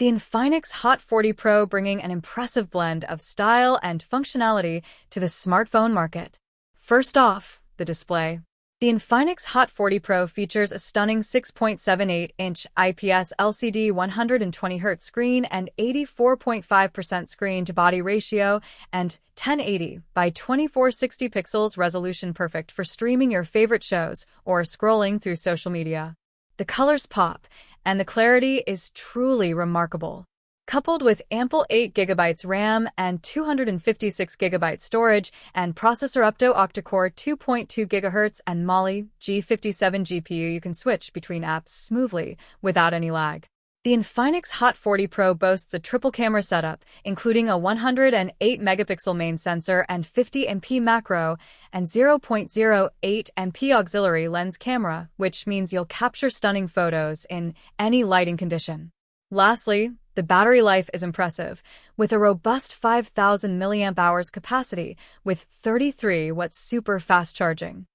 The INFINIX HOT 40 Pro bringing an impressive blend of style and functionality to the smartphone market. First off, the display. The INFINIX HOT 40 Pro features a stunning 6.78-inch IPS LCD 120Hz screen and 84.5% screen-to-body ratio and 1080 by 2460 pixels resolution, perfect for streaming your favorite shows or scrolling through social media. The colors pop, and the clarity is truly remarkable. Coupled with ample 8GB RAM and 256GB storage and processor up to octa-core 2.2 GHz and Mali G57 GPU, you can switch between apps smoothly without any lag. The INFINIX HOT 40 Pro boasts a triple camera setup, including a 108-megapixel main sensor and 50MP macro and 0.08MP auxiliary lens camera, which means you'll capture stunning photos in any lighting condition. Lastly, the battery life is impressive, with a robust 5,000 mAh capacity with 33 watts super fast charging.